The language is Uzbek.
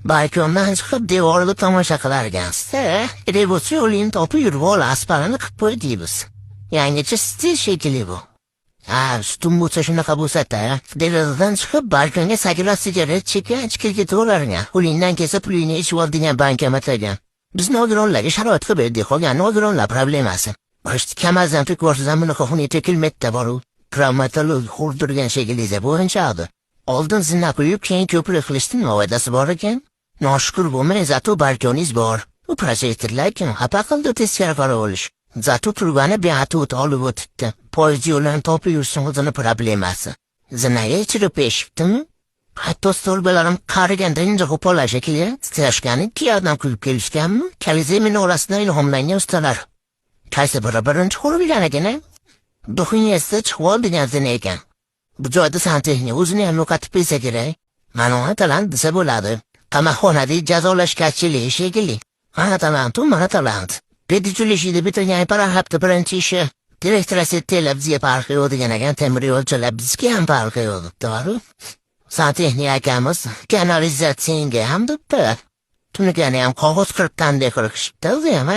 Balkondan chiqib devorda tomosha qilarkansiz. Revolyutsiya topi yurib asparini qilib qo'ydingiz. Yangicha stil shekilli bu. Sutum bo'lsa shunaqa bo'lsa-da, derazadan chiqib balkonga sakrab sigaret chekkan ichkiga to'g'ragan. Pulingdan kelsa pulingni ichib ol degan bankomat ekan. Biz nogironlarga sharoit qilib berdik, qolgan nogironlar problemasi. Boshda kamazdan ko'rsangiz bunaqa xunita kilmetda boru. Travmatolog xurdirgan shekilli bo'yinchadi. Oldin zina qo'yib, keyin ko'prik qilishning foydasi bor ekan. Noshukur bo'lmay, zato balkoningiz bor. U prosektorlar kim xafa qildi teskari qarab olish. Zato turbani beatut olib o'tibdi. Poyezd yo'lini topib yursin o'zini problemasi. Zinaga ichirib eshitdimi? Hatto stolbalarim qariganda inja qo'pollar shekilli titrashgani kiyadan kulib kelishganmi? Kalizey minorasidan ilhomlangan ustalar. Qaysi biri birinchi qurbilgan ekan? Duxunyasida chiqib oldigan zina ekan. Bu joyda santexnik o'zini ham yo'qotib bilsa kerak. Mana talant desa bo'ladi. Qamoqxonada jazolash kachili shekilli. Mana talant. Pediculishida bitirgan hafta birinchi ishi. Direktorasi televizya parqi degan ekan, temir yo'lchilar bizga ham parqi to'g'ri. Santexnik akamiz kanalizatsiyaga ham debdi. Tunigani ham qog'oz qirqqandek qilishibdi o'zi ham.